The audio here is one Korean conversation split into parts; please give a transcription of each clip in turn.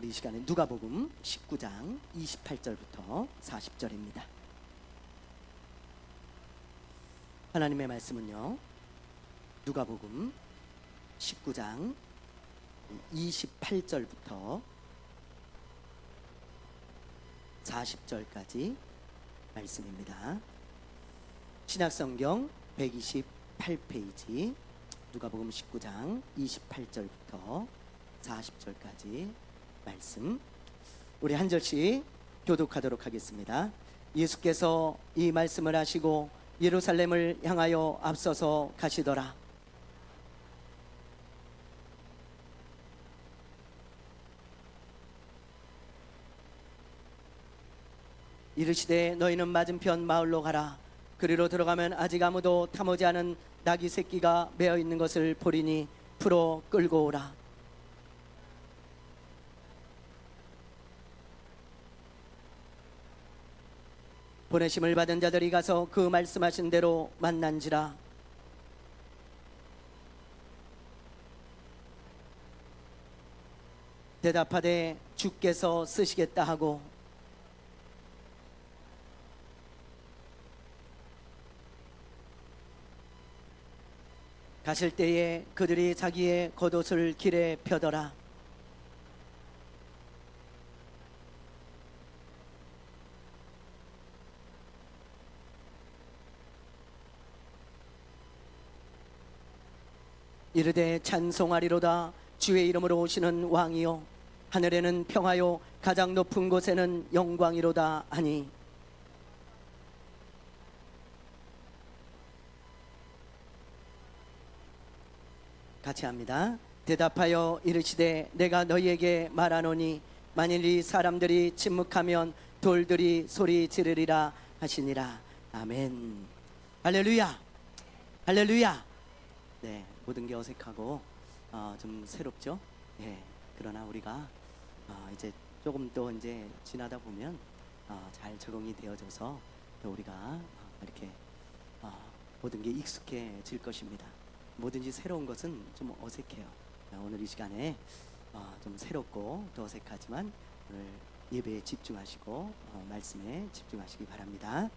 우리 이 시간에 누가복음 19장 28절부터 40절입니다. 하나님의 말씀은요, 누가복음 19장 28절부터 40절까지 말씀입니다. 신약성경 128페이지 누가복음 19장 28절부터 40절까지 말씀, 우리 한 절씩 교독하도록 하겠습니다. 예수께서 이 말씀을 하시고 예루살렘을 향하여 앞서서 가시더라. 이르시되 너희는 맞은편 마을로 가라. 그리로 들어가면 아직 아무도 탐하지 않은 나귀 새끼가 매어 있는 것을 보리니 풀어 끌고 오라. 보내심을 받은 자들이 가서 그 말씀하신 대로 만난지라. 대답하되 주께서 쓰시겠다 하고 가실 때에 그들이 자기의 겉옷을 길에 펴더라. 이르되 찬송하리로다. 주의 이름으로 오시는 왕이요, 하늘에는 평화요, 가장 높은 곳에는 영광이로다 하니, 같이 합니다. 대답하여 이르시되 내가 너희에게 말하노니 만일 이 사람들이 침묵하면 돌들이 소리 지르리라 하시니라. 아멘. 할렐루야, 할렐루야. 네, 모든 게 어색하고 좀 새롭죠. 예, 그러나 우리가 이제 조금 또 이제 지나다 보면 잘 적응이 되어져서 또 우리가 이렇게 모든 게 익숙해질 것입니다. 뭐든지 새로운 것은 좀 어색해요. 오늘 이 시간에 좀 새롭고 또 어색하지만 오늘 예배에 집중하시고 말씀에 집중하시기 바랍니다.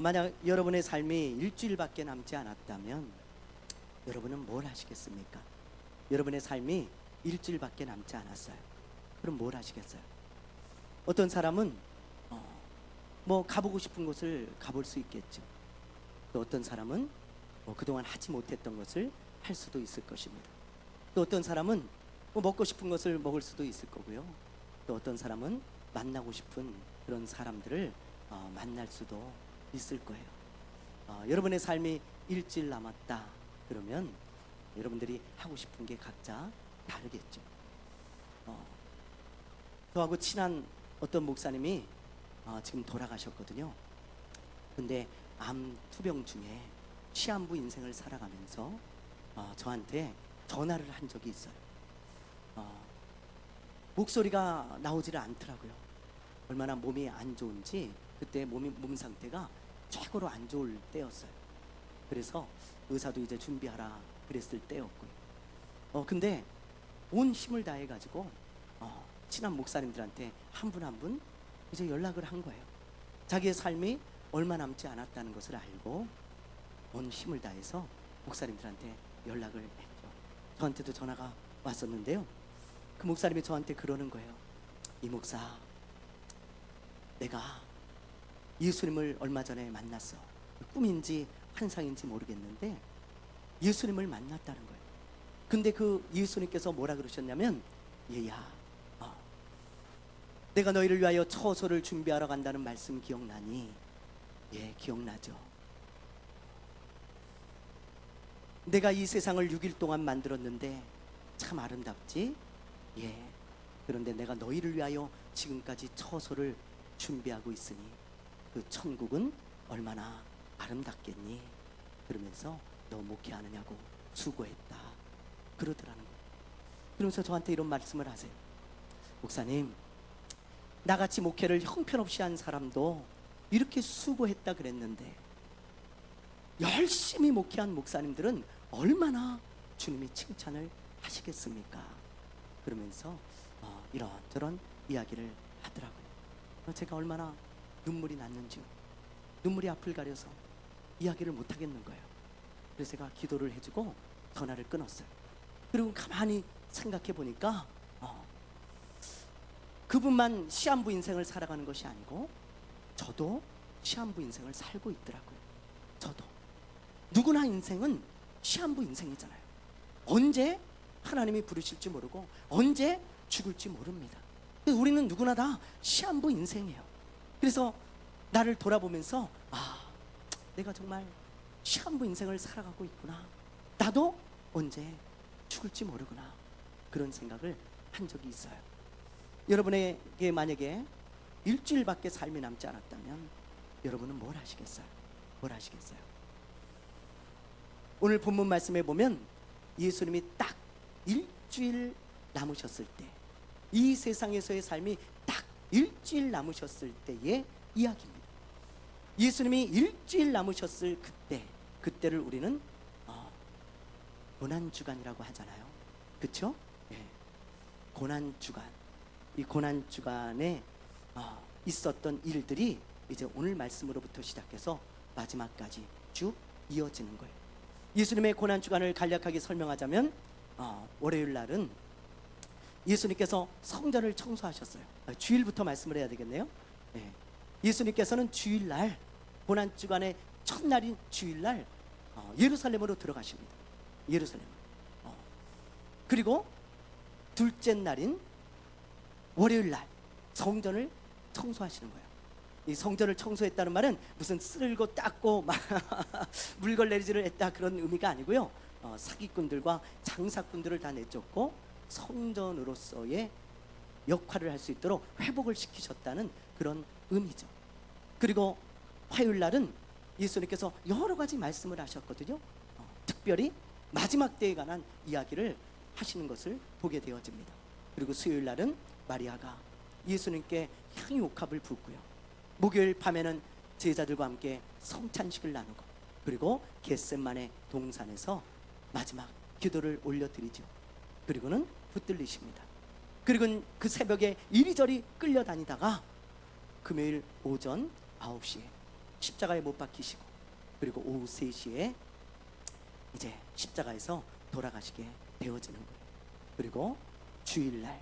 만약 여러분의 삶이 일주일밖에 남지 않았다면 여러분은 뭘 하시겠습니까? 여러분의 삶이 일주일밖에 남지 않았어요. 그럼 뭘 하시겠어요? 어떤 사람은 뭐 가보고 싶은 곳을 가볼 수 있겠죠. 또 어떤 사람은 그동안 하지 못했던 것을 할 수도 있을 것입니다. 또 어떤 사람은 먹고 싶은 것을 먹을 수도 있을 거고요. 또 어떤 사람은 만나고 싶은 그런 사람들을 만날 수도 있을 거예요. 여러분의 삶이 일주일 남았다 그러면 여러분들이 하고 싶은 게 각자 다르겠죠. 저하고 친한 어떤 목사님이 지금 돌아가셨거든요. 근데 암 투병 중에 시한부 인생을 살아가면서 저한테 전화를 한 적이 있어요. 목소리가 나오지를 않더라고요. 얼마나 몸이 안 좋은지. 그때 몸 상태가 최고로 안 좋을 때였어요. 그래서 의사도 이제 준비하라 그랬을 때였고요. 근데 온 힘을 다해가지고 친한 목사님들한테 한 분 한 분 이제 연락을 한 거예요. 자기의 삶이 얼마 남지 않았다는 것을 알고 온 힘을 다해서 목사님들한테 연락을 했죠. 저한테도 전화가 왔었는데요. 그 목사님이 저한테 그러는 거예요. 이 목사, 내가 예수님을 얼마 전에 만났어. 꿈인지 환상인지 모르겠는데 예수님을 만났다는 거예요. 근데 그 예수님께서 뭐라 그러셨냐면, 얘야, 내가 너희를 위하여 처소를 준비하러 간다는 말씀 기억나니? 예, 기억나죠. 내가 이 세상을 6일 동안 만들었는데 참 아름답지? 예. 그런데 내가 너희를 위하여 지금까지 처소를 준비하고 있으니 그 천국은 얼마나 아름답겠니? 그러면서 너 목회하느냐고 수고했다 그러더라는 거예요. 그러면서 저한테 이런 말씀을 하세요. 목사님, 나같이 목회를 형편없이 한 사람도 이렇게 수고했다 그랬는데 열심히 목회한 목사님들은 얼마나 주님이 칭찬을 하시겠습니까? 그러면서 이런저런 이야기를 하더라고요. 제가 얼마나 눈물이 났는지요. 눈물이 앞을 가려서 이야기를 못 하겠는 거예요. 그래서 제가 기도를 해주고 전화를 끊었어요. 그리고 가만히 생각해 보니까 그분만 시한부 인생을 살아가는 것이 아니고 저도 시한부 인생을 살고 있더라고요. 저도. 누구나 인생은 시한부 인생이잖아요. 언제 하나님이 부르실지 모르고 언제 죽을지 모릅니다. 우리는 누구나 다 시한부 인생이에요. 그래서 나를 돌아보면서 내가 정말 시한부 인생을 살아가고 있구나. 나도 언제 죽을지 모르구나. 그런 생각을 한 적이 있어요. 여러분에게 만약에 일주일밖에 삶이 남지 않았다면 여러분은 뭘 하시겠어요? 뭘 하시겠어요? 오늘 본문 말씀에 보면 예수님이 딱 일주일 남으셨을 때, 이 세상에서의 삶이 딱 일주일 남으셨을 때의 이야기입니다. 예수님이 일주일 남으셨을 그때를 우리는 고난주간이라고 하잖아요. 그렇죠? 네. 고난주간. 이 고난주간에 있었던 일들이 이제 오늘 말씀으로부터 시작해서 마지막까지 쭉 이어지는 거예요. 예수님의 고난주간을 간략하게 설명하자면 월요일 날은 예수님께서 성전을 청소하셨어요. 주일부터 말씀을 해야 되겠네요. 네. 예수님께서는 주일날, 고난주간의 첫날인 주일날 예루살렘으로 들어가십니다. 예루살렘. 그리고 둘째 날인 월요일 날 성전을 청소하시는 거예요. 이 성전을 청소했다는 말은 무슨 쓸고 닦고 막 물걸 내리지를 했다 그런 의미가 아니고요. 사기꾼들과 장사꾼들을 다 내쫓고 성전으로서의 역할을 할 수 있도록 회복을 시키셨다는 그런 의미죠. 그리고 화요일 날은 예수님께서 여러 가지 말씀을 하셨거든요. 특별히 마지막 때에 관한 이야기를 하시는 것을 보게 되어집니다. 그리고 수요일 날은 마리아가 예수님께 향유 옥합을 붓고요. 목요일 밤에는 제자들과 함께 성찬식을 나누고, 그리고 겟셋마네 동산에서 마지막 기도를 올려드리죠. 그리고는 붙들리십니다. 그리고 그 새벽에 이리저리 끌려다니다가 금요일 오전 9시에 십자가에 못 박히시고, 그리고 오후 3시에 이제 십자가에서 돌아가시게 되어지는 거예요. 그리고 주일날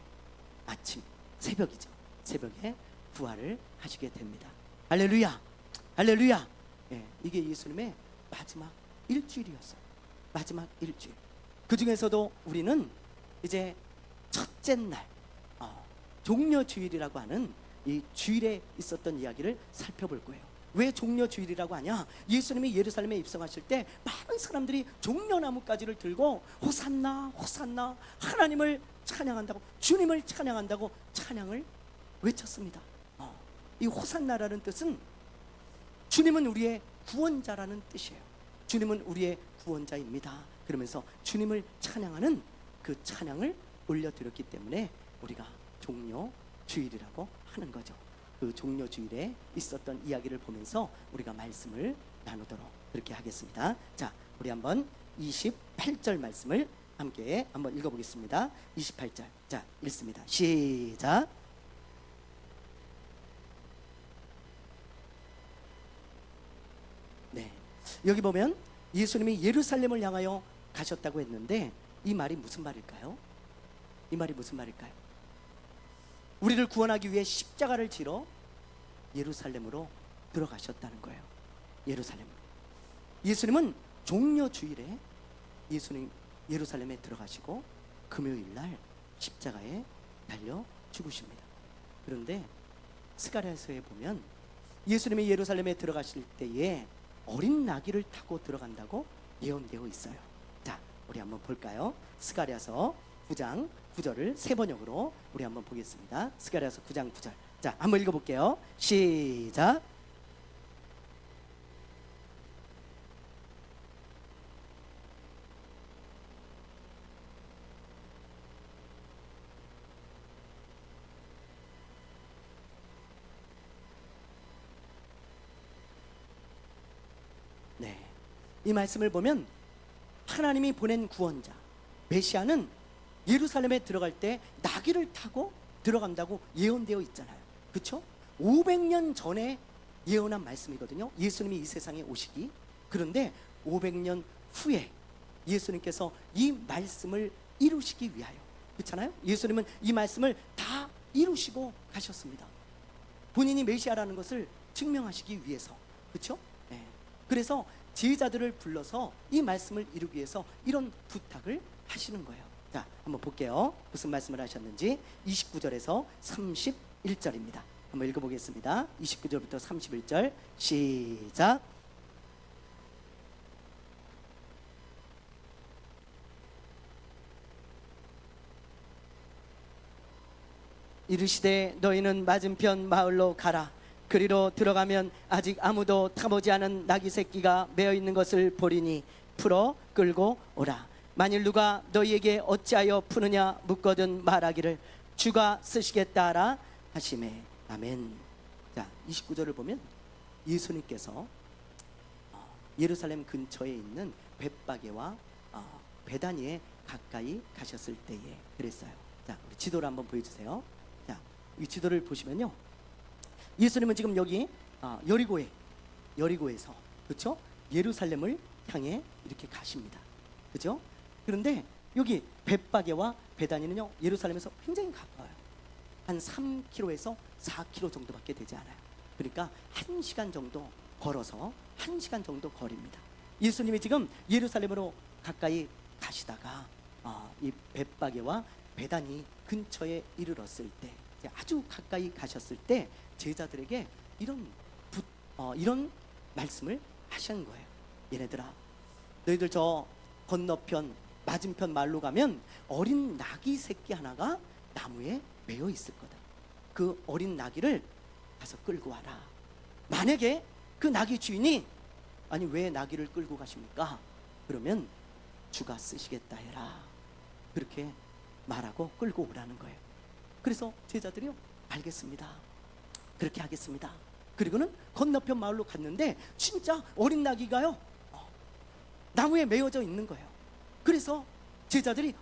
아침, 새벽이죠. 새벽에 부활을 하시게 됩니다. 할렐루야, 할렐루야. 이게 예수님의 마지막 일주일이었어요. 마지막 일주일. 그 중에서도 우리는 이제 첫째 날, 종려주일이라고 하는 이 주일에 있었던 이야기를 살펴볼 거예요. 왜 종려주일이라고 하냐? 예수님이 예루살렘에 입성하실 때 많은 사람들이 종려나무가지를 들고 호산나 호산나, 하나님을 찬양한다고, 주님을 찬양한다고 찬양을 외쳤습니다. 이 호산나라는 뜻은 주님은 우리의 구원자라는 뜻이에요. 주님은 우리의 구원자입니다. 그러면서 주님을 찬양하는 그 찬양을 올려드렸기 때문에 우리가 종려주일이라고 하는 거죠. 그 종려주일에 있었던 이야기를 보면서 우리가 말씀을 나누도록 그렇게 하겠습니다. 자, 우리 한번 28절 말씀을 함께 한번 읽어보겠습니다. 28절. 자, 읽습니다. 시작. 네, 여기 보면 예수님이 예루살렘을 향하여 가셨다고 했는데 이 말이 무슨 말일까요? 이 말이 무슨 말일까요? 우리를 구원하기 위해 십자가를 지러 예루살렘으로 들어가셨다는 거예요. 예루살렘으로. 예수님은 종려주일에 예수님 예루살렘에 들어가시고 금요일 날 십자가에 달려 죽으십니다. 그런데 스가랴서에 보면 예수님이 예루살렘에 들어가실 때에 어린 나귀를 타고 들어간다고 예언되어 있어요. 자, 우리 한번 볼까요? 스가랴서 9장 9절을 세 번역으로 우리 한번 보겠습니다. 스가랴서 9장 9절. 자, 한번 읽어볼게요. 시작. 네, 이 말씀을 보면 하나님이 보낸 구원자 메시아는 예루살렘에 들어갈 때 나귀를 타고 들어간다고 예언되어 있잖아요. 그렇죠? 500년 전에 예언한 말씀이거든요. 예수님이 이 세상에 오시기. 그런데 500년 후에 예수님께서 이 말씀을 이루시기 위하여, 그렇잖아요? 예수님은 이 말씀을 다 이루시고 가셨습니다. 본인이 메시아라는 것을 증명하시기 위해서. 그렇죠? 네. 그래서 제자들을 불러서 이 말씀을 이루기 위해서 이런 부탁을 하시는 거예요. 자, 한번 볼게요. 무슨 말씀을 하셨는지. 29절에서 31절입니다. 한번 읽어보겠습니다. 29절부터 31절 시작. 이르시되 너희는 맞은편 마을로 가라. 그리로 들어가면 아직 아무도 타보지 않은 나귀 새끼가 매어 있는 것을 보리니 풀어 끌고 오라. 만일 누가 너희에게 어찌하여 푸느냐 묻거든 말하기를 주가 쓰시겠다 하라 하시매. 아멘. 자, 29절을 보면 예수님께서 예루살렘 근처에 있는 벳바게와 베다니에 가까이 가셨을 때에 그랬어요. 자, 우리 지도를 한번 보여주세요. 자, 이 지도를 보시면요, 예수님은 지금 여기 여리고에서, 그렇죠? 예루살렘을 향해 이렇게 가십니다. 그렇죠? 그런데 여기 벳바게와 베다니는요, 예루살렘에서 굉장히 가까워요. 한 3km에서 4km 정도밖에 되지 않아요. 그러니까 1시간 정도 걸어서 1시간 정도 거리입니다. 예수님이 지금 예루살렘으로 가까이 가시다가 이 벳바게와 베다니 근처에 이르렀을 때, 아주 가까이 가셨을 때 제자들에게 이런 말씀을 하신 거예요. 얘네들아, 너희들 저 건너편 맞은편 마을로 가면 어린 나귀 새끼 하나가 나무에 매여 있을 거다. 그 어린 나귀를 가서 끌고 와라. 만약에 그 나귀 주인이 아니 왜 나귀를 끌고 가십니까? 그러면 주가 쓰시겠다 해라. 그렇게 말하고 끌고 오라는 거예요. 그래서 제자들이요, 알겠습니다, 그렇게 하겠습니다. 그리고는 건너편 마을로 갔는데 진짜 어린 나귀가요 나무에 매어져 있는 거예요. 그래서 제자들이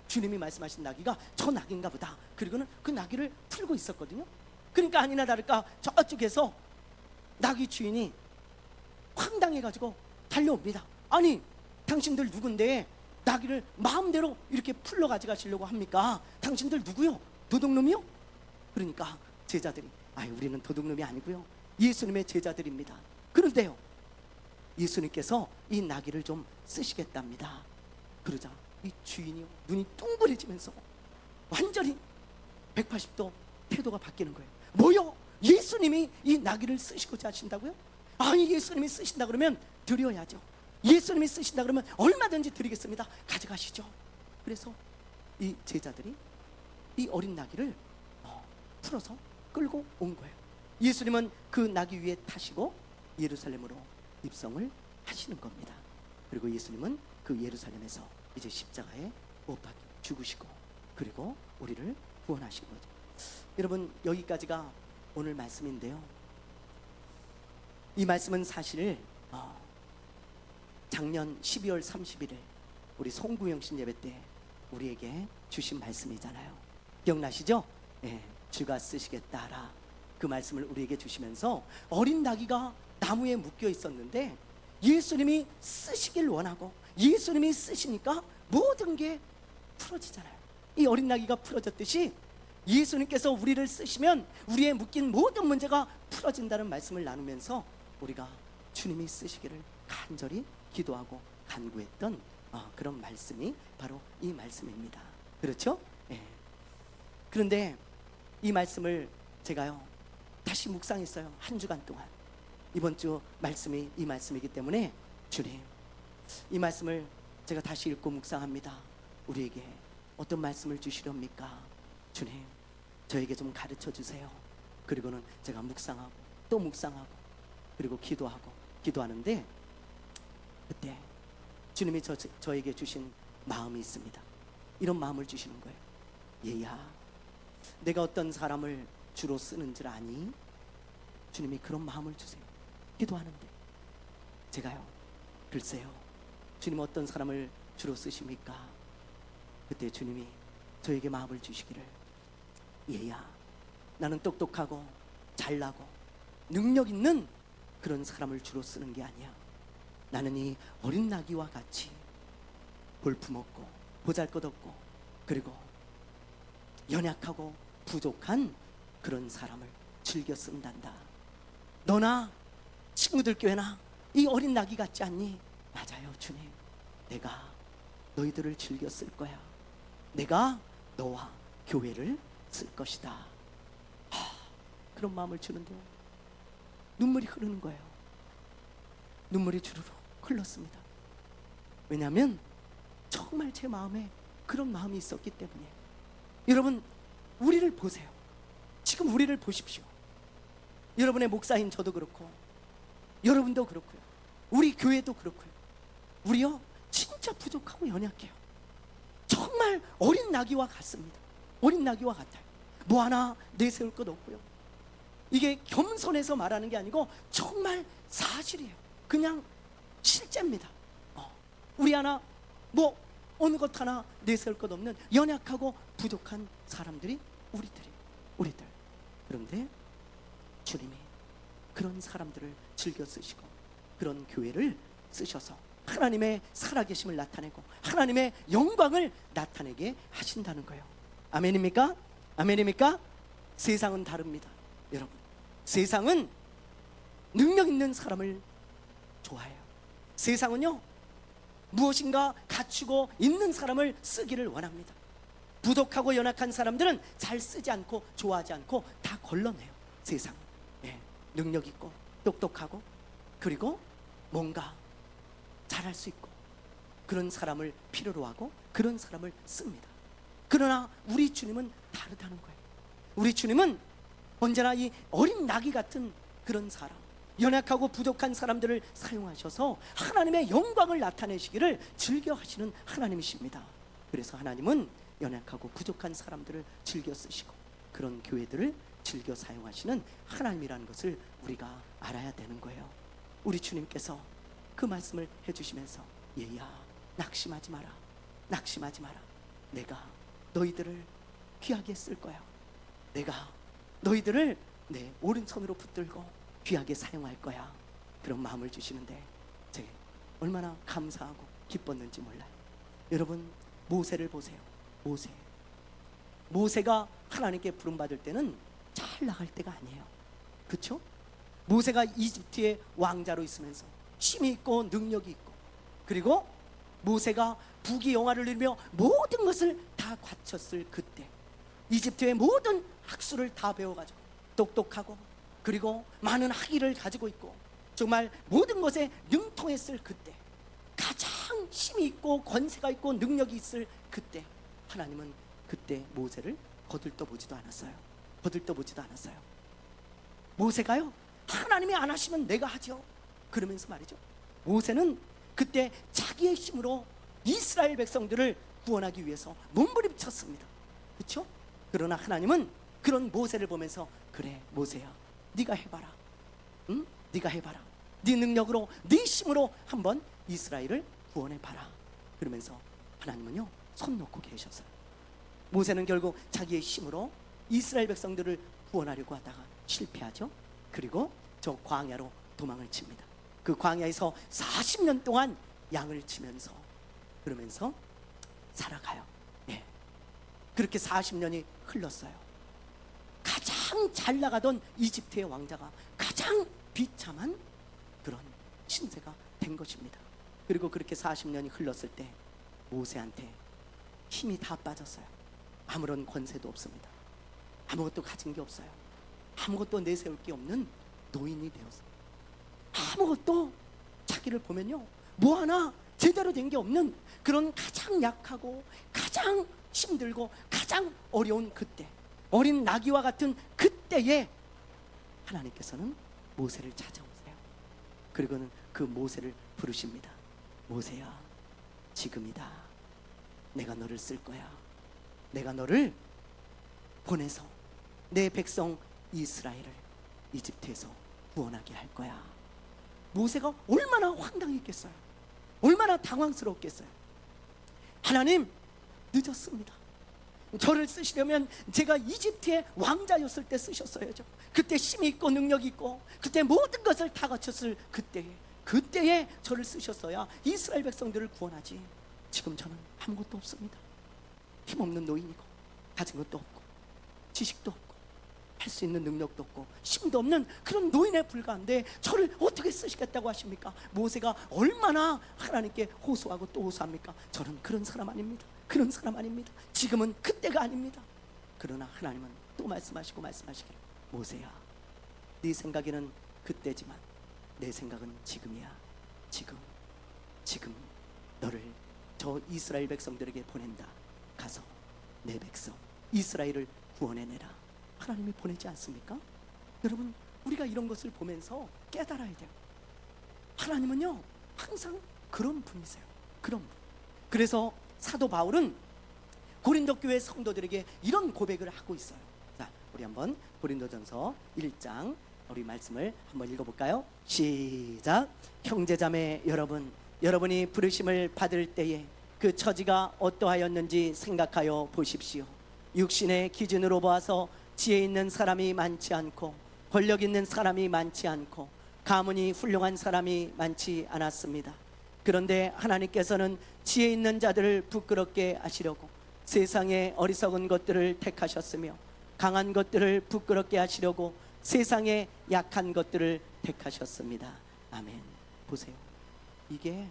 주님이 말씀하신 나귀가 저 나귀인가 보다. 그리고는 그 나귀를 풀고 있었거든요. 그러니까 아니나 다를까 저쪽에서 나귀 주인이 황당해가지고 달려옵니다. 아니 당신들 누군데 나귀를 마음대로 이렇게 풀러 가져가시려고 합니까? 당신들 누구요? 도둑놈이요? 그러니까 제자들이 우리는 도둑놈이 아니고요, 예수님의 제자들입니다. 그런데요, 예수님께서 이 나귀를 좀 쓰시겠답니다. 그러자 이 주인이요, 눈이 뚱그레지면서 완전히 180도 태도가 바뀌는 거예요. 뭐요? 예수님이 이 나귀를 쓰시고자 하신다고요? 아니 예수님이 쓰신다 그러면 드려야죠. 예수님이 쓰신다 그러면 얼마든지 드리겠습니다. 가져가시죠. 그래서 이 제자들이 이 어린 나귀를 풀어서 끌고 온 거예요. 예수님은 그 나귀 위에 타시고 예루살렘으로 입성을 하시는 겁니다. 그리고 예수님은 그 예루살렘에서 이제 십자가에 못 박혀 죽으시고 그리고 우리를 구원하신 거죠. 여러분, 여기까지가 오늘 말씀인데요, 이 말씀은 사실 작년 12월 31일 우리 송구영신 예배 때 우리에게 주신 말씀이잖아요. 기억나시죠? 네, 주가 쓰시겠다라 그 말씀을 우리에게 주시면서 어린 나귀가 나무에 묶여 있었는데 예수님이 쓰시길 원하고 예수님이 쓰시니까 모든 게 풀어지잖아요. 이 어린 나귀가 풀어졌듯이 예수님께서 우리를 쓰시면 우리의 묶인 모든 문제가 풀어진다는 말씀을 나누면서 우리가 주님이 쓰시기를 간절히 기도하고 간구했던 그런 말씀이 바로 이 말씀입니다. 그렇죠? 예. 그런데 이 말씀을 제가요 다시 묵상했어요. 한 주간 동안. 이번 주 말씀이 이 말씀이기 때문에 주님, 이 말씀을 제가 다시 읽고 묵상합니다. 우리에게 어떤 말씀을 주시렵니까? 주님, 저에게 좀 가르쳐 주세요. 그리고는 제가 묵상하고 또 묵상하고 그리고 기도하는데 그때 주님이 저에게 주신 마음이 있습니다. 이런 마음을 주시는 거예요. 얘야, 내가 어떤 사람을 주로 쓰는 줄 아니? 주님이 그런 마음을 주세요. 기도하는데 제가요, 글쎄요, 주님 어떤 사람을 주로 쓰십니까? 그때 주님이 저에게 마음을 주시기를, 얘야, 나는 똑똑하고 잘나고 능력 있는 그런 사람을 주로 쓰는 게 아니야. 나는 이 어린 나귀와 같이 볼품없고 보잘것없고 그리고 연약하고 부족한 그런 사람을 즐겨 쓴단다. 너나 친구들 교회나 이 어린 나귀 같지 않니? 맞아요, 주님. 내가 너희들을 즐겨 쓸 거야. 내가 너와 교회를 쓸 것이다. 그런 마음을 주는데요, 눈물이 흐르는 거예요. 눈물이 주르륵 흘렀습니다. 왜냐하면 정말 제 마음에 그런 마음이 있었기 때문에. 여러분, 우리를 보세요. 지금 우리를 보십시오. 여러분의 목사인 저도 그렇고 여러분도 그렇고요, 우리 교회도 그렇고요. 우리요 진짜 부족하고 연약해요. 정말 어린 나귀와 같습니다. 어린 나귀와 같아요. 뭐 하나 내세울 것 없고요. 이게 겸손해서 말하는 게 아니고 정말 사실이에요. 그냥 실제입니다. 우리 하나 뭐 어느 것 하나 내세울 것 없는 연약하고 부족한 사람들이 우리들. 그런데 주님이 그런 사람들을 즐겨 쓰시고 그런 교회를 쓰셔서 하나님의 살아계심을 나타내고 하나님의 영광을 나타내게 하신다는 거예요. 아멘입니까? 아멘입니까? 세상은 다릅니다. 여러분, 세상은 능력 있는 사람을 좋아해요. 세상은요 무엇인가 갖추고 있는 사람을 쓰기를 원합니다. 부족하고 연약한 사람들은 잘 쓰지 않고 좋아하지 않고 다 걸러내요. 세상은 능력 있고 똑똑하고 그리고 뭔가 잘할 수 있고 그런 사람을 필요로 하고 그런 사람을 씁니다. 그러나 우리 주님은 다르다는 거예요. 우리 주님은 언제나 이 어린 나귀 같은 그런 사람, 연약하고 부족한 사람들을 사용하셔서 하나님의 영광을 나타내시기를 즐겨 하시는 하나님이십니다. 그래서 하나님은 연약하고 부족한 사람들을 즐겨 쓰시고 그런 교회들을 즐겨 사용하시는 하나님이라는 것을 우리가 알아야 되는 거예요. 우리 주님께서 그 말씀을 해주시면서, 얘야, 낙심하지 마라. 낙심하지 마라. 내가 너희들을 귀하게 쓸 거야. 내가 너희들을 내 오른손으로 붙들고 귀하게 사용할 거야. 그런 마음을 주시는데 제가 얼마나 감사하고 기뻤는지 몰라요. 여러분, 모세를 보세요. 모세가 하나님께 부름받을 때는 잘 나갈 때가 아니에요. 그렇죠? 모세가 이집트의 왕자로 있으면서 힘이 있고 능력이 있고, 그리고 모세가 부귀영화를 누리며 모든 것을 다 갖췄을 그때, 이집트의 모든 학술을 다 배워가지고 똑똑하고 그리고 많은 학위를 가지고 있고 정말 모든 것에 능통했을 그때, 가장 힘이 있고 권세가 있고 능력이 있을 그때, 하나님은 그때 모세를 거들떠보지도 않았어요. 모세가요, 하나님이 안 하시면 내가 하죠 그러면서 말이죠, 모세는 그때 자기의 힘으로 이스라엘 백성들을 구원하기 위해서 몸부림쳤습니다. 그렇죠? 그러나 하나님은 그런 모세를 보면서, 그래 모세야, 네가 해봐라. 응? 네가 해봐라. 네 능력으로 네 힘으로 한번 이스라엘을 구원해봐라. 그러면서 하나님은요 손 놓고 계셨어요. 모세는 결국 자기의 힘으로 이스라엘 백성들을 구원하려고 하다가 실패하죠. 그리고 저 광야로 도망을 칩니다. 그 광야에서 40년 동안 양을 치면서 그러면서 살아가요. 그렇게 40년이 흘렀어요. 가장 잘 나가던 이집트의 왕자가 가장 비참한 그런 신세가 된 것입니다. 그리고 그렇게 40년이 흘렀을 때 모세한테 힘이 다 빠졌어요. 아무런 권세도 없습니다. 아무것도 가진 게 없어요. 아무것도 내세울 게 없는 노인이 되었어요. 아무것도 자기를 보면요 뭐 하나 제대로 된 게 없는 그런 가장 약하고 가장 힘들고 가장 어려운 그때, 어린 나귀와 같은 그때에 하나님께서는 모세를 찾아오세요. 그리고는 그 모세를 부르십니다. 모세야, 지금이다. 내가 너를 쓸 거야. 내가 너를 보내서 내 백성 이스라엘을 이집트에서 구원하게 할 거야. 모세가 얼마나 황당했겠어요. 얼마나 당황스러웠겠어요. 하나님, 늦었습니다. 저를 쓰시려면 제가 이집트의 왕자였을 때 쓰셨어야죠. 그때 힘이 있고 능력이 있고 그때 모든 것을 다 갖췄을 그때에 저를 쓰셨어야 이스라엘 백성들을 구원하지. 지금 저는 아무것도 없습니다. 힘없는 노인이고 가진 것도 없고 지식도 없고 할 수 있는 능력도 없고 힘도 없는 그런 노인에 불과한데 저를 어떻게 쓰시겠다고 하십니까? 모세가 얼마나 하나님께 호소하고 또 호소합니까? 저는 그런 사람 아닙니다. 그런 사람 아닙니다. 지금은 그때가 아닙니다. 그러나 하나님은 또 말씀하시기를, 모세야, 네 생각에는 그때지만 내 생각은 지금이야. 지금 너를 저 이스라엘 백성들에게 보낸다. 가서 내 백성 이스라엘을 구원해내라. 하나님이 보내지 않습니까? 여러분, 우리가 이런 것을 보면서 깨달아야 돼요. 하나님은요 항상 그런 분이세요. 그런 분. 그래서 사도 바울은 고린도 교회 성도들에게 이런 고백을 하고 있어요. 자, 우리 한번 고린도전서 1장 우리 말씀을 한번 읽어볼까요? 시작. 형제자매 여러분, 여러분이 부르심을 받을 때에 그 처지가 어떠하였는지 생각하여 보십시오. 육신의 기준으로 보아서 지혜 있는 사람이 많지 않고 권력 있는 사람이 많지 않고 가문이 훌륭한 사람이 많지 않았습니다. 그런데 하나님께서는 지혜 있는 자들을 부끄럽게 하시려고 세상의 어리석은 것들을 택하셨으며 강한 것들을 부끄럽게 하시려고 세상의 약한 것들을 택하셨습니다. 아멘. 보세요. 이게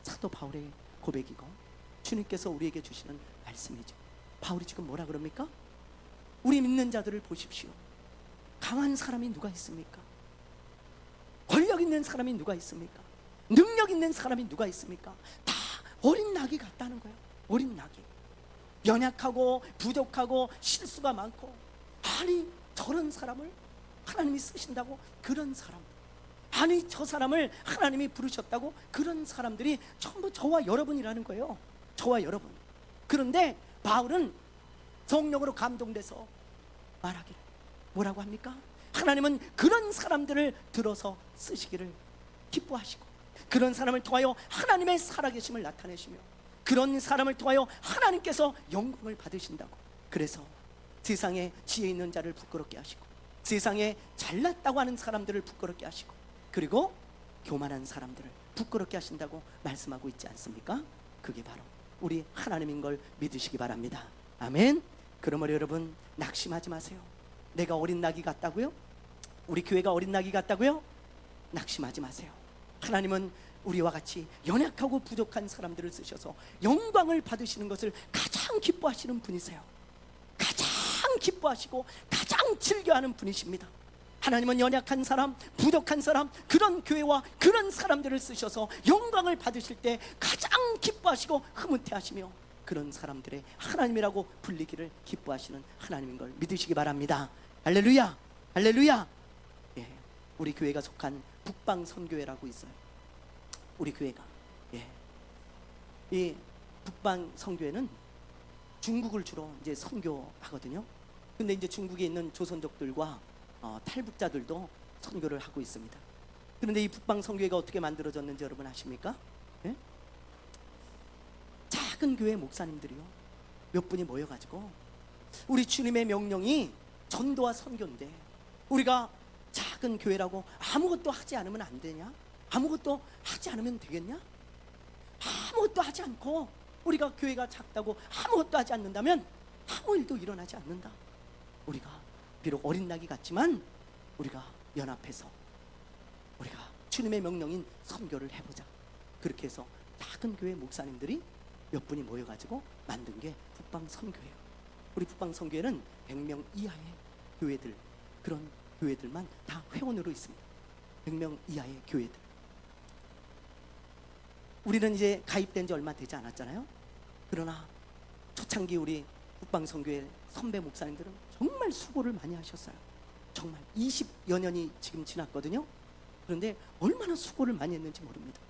사도 바울의 고백이고 주님께서 우리에게 주시는 말씀이죠. 바울이 지금 뭐라 그럽니까? 우리 믿는 자들을 보십시오. 강한 사람이 누가 있습니까? 권력 있는 사람이 누가 있습니까? 능력 있는 사람이 누가 있습니까? 다 어린 낙이 같다는 거예요. 어린 낙이 연약하고 부족하고 실수가 많고, 아니 저런 사람을 하나님이 쓰신다고? 그런 사람, 아니 저 사람을 하나님이 부르셨다고? 그런 사람들이 전부 저와 여러분이라는 거예요. 저와 여러분. 그런데 바울은 성령으로 감동돼서 말하기를 뭐라고 합니까? 하나님은 그런 사람들을 들어서 쓰시기를 기뻐하시고 그런 사람을 통하여 하나님의 살아계심을 나타내시며 그런 사람을 통하여 하나님께서 영광을 받으신다고. 그래서 세상에 지혜 있는 자를 부끄럽게 하시고 세상에 잘났다고 하는 사람들을 부끄럽게 하시고 그리고 교만한 사람들을 부끄럽게 하신다고 말씀하고 있지 않습니까? 그게 바로 우리 하나님인 걸 믿으시기 바랍니다. 아멘. 그러므로 여러분, 낙심하지 마세요. 내가 어린 낙이 같다고요? 우리 교회가 어린 낙이 같다고요? 낙심하지 마세요. 하나님은 우리와 같이 연약하고 부족한 사람들을 쓰셔서 영광을 받으시는 것을 가장 기뻐하시는 분이세요. 가장 기뻐하시고 가장 즐겨하는 분이십니다. 하나님은 연약한 사람, 부족한 사람, 그런 교회와 그런 사람들을 쓰셔서 영광을 받으실 때 가장 기뻐하시고 흐뭇해하시며 그런 사람들의 하나님이라고 불리기를 기뻐하시는 하나님인 걸 믿으시기 바랍니다. 할렐루야, 할렐루야. 예, 우리 교회가 속한 북방선교회라고 있어요. 우리 교회가, 이 북방선교회는 중국을 주로 이제 선교하거든요. 근데 이제 중국에 있는 조선족들과 탈북자들도 선교를 하고 있습니다. 그런데 이 북방선교회가 어떻게 만들어졌는지 여러분 아십니까? 예? 작은 교회 목사님들이요, 몇 분이 모여가지고 우리 주님의 명령이 전도와 선교인데 우리가 작은 교회라고 아무것도 하지 않으면 안 되냐? 아무것도 하지 않으면 되겠냐? 아무것도 하지 않고 우리가 교회가 작다고 아무것도 하지 않는다면 아무 일도 일어나지 않는다. 우리가 비록 어린 낙이 같지만 우리가 연합해서 우리가 주님의 명령인 선교를 해보자. 그렇게 해서 작은 교회 목사님들이 몇 분이 모여가지고 만든 게 북방선교회예요. 우리 북방선교회는 100명 이하의 교회들, 그런 교회들만 다 회원으로 있습니다. 100명 이하의 교회들. 우리는 이제 가입된 지 얼마 되지 않았잖아요. 그러나 초창기 우리 북방선교회 선배 목사님들은 정말 수고를 많이 하셨어요. 정말 20여 년이 지금 지났거든요. 그런데 얼마나 수고를 많이 했는지 모릅니다.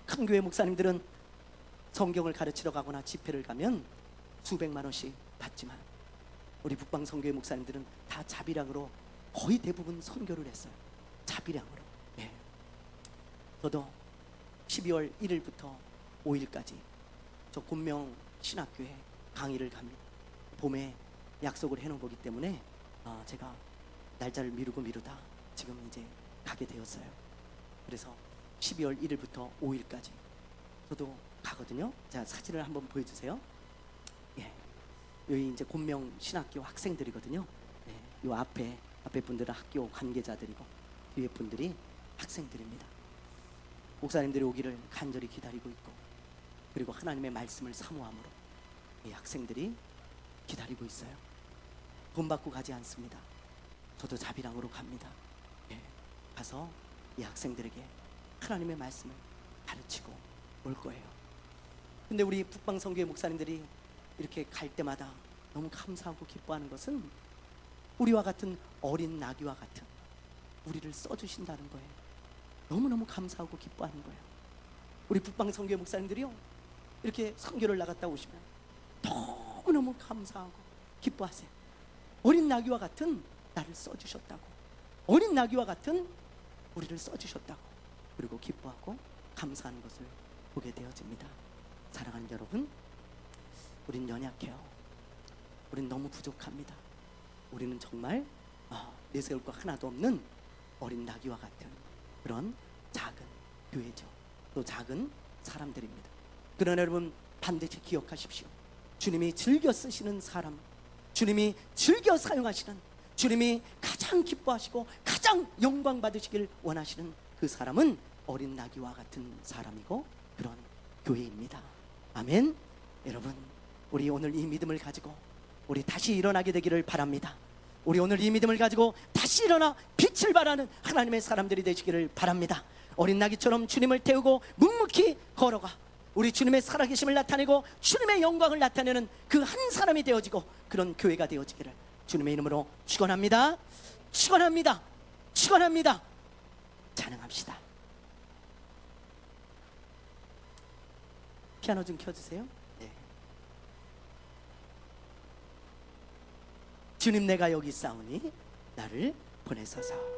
큰 교회 목사님들은 성경을 가르치러 가거나 집회를 가면 수백만 원씩 받지만 우리 북방선교회 목사님들은 다 자비량으로 거의 대부분 선교를 했어요. 자비량으로. 예. 저도 12월 1일부터 5일까지 저 곤명 신학교에 강의를 갑니다. 봄에 약속을 해놓은 거기 때문에 제가 날짜를 미루다 지금 이제 가게 되었어요. 그래서 12월 1일부터 5일까지 저도 가거든요. 자, 사진을 한번 보여주세요. 예, 여기 이제 곤명 신학교 학생들이거든요. 예, 요 앞에 분들은 학교 관계자들이고 뒤에 분들이 학생들입니다. 목사님들이 오기를 간절히 기다리고 있고, 그리고 하나님의 말씀을 사모함으로 이 학생들이 기다리고 있어요. 돈 받고 가지 않습니다. 저도 자비랑으로 갑니다. 예, 가서 이 학생들에게 하나님의 말씀을 가르치고 올 거예요. 근데 우리 북방선교회 목사님들이 이렇게 갈 때마다 너무 감사하고 기뻐하는 것은 우리와 같은 어린 나귀와 같은 우리를 써주신다는 거예요. 너무너무 감사하고 기뻐하는 거예요. 우리 북방선교회 목사님들이요, 이렇게 선교를 나갔다 오시면 너무너무 감사하고 기뻐하세요. 어린 나귀와 같은 나를 써주셨다고, 어린 나귀와 같은 우리를 써주셨다고, 그리고 기뻐하고 감사하는 것을 보게 되어집니다. 사랑하는 여러분, 우린 연약해요. 우린 너무 부족합니다. 우리는 정말 내세울 거 하나도 없는 어린 나귀와 같은 그런 작은 교회죠. 또 작은 사람들입니다. 그러나 여러분, 반드시 기억하십시오. 주님이 즐겨 쓰시는 사람, 주님이 즐겨 사용하시는, 주님이 가장 기뻐하시고 가장 영광 받으시길 원하시는 그 사람은 어린 나귀와 같은 사람이고 그런 교회입니다. 아멘. 여러분, 우리 오늘 이 믿음을 가지고 우리 다시 일어나게 되기를 바랍니다. 우리 오늘 이 믿음을 가지고 다시 일어나 빛을 발하는 하나님의 사람들이 되시기를 바랍니다. 어린 나귀처럼 주님을 태우고 묵묵히 걸어가 우리 주님의 살아계심을 나타내고 주님의 영광을 나타내는 그 한 사람이 되어지고 그런 교회가 되어지기를 주님의 이름으로 축원합니다. 축원합니다. 축원합니다. 찬양합시다. 피아노 좀 켜주세요. 네. 주님, 내가 여기 있사오니 나를 보내소서.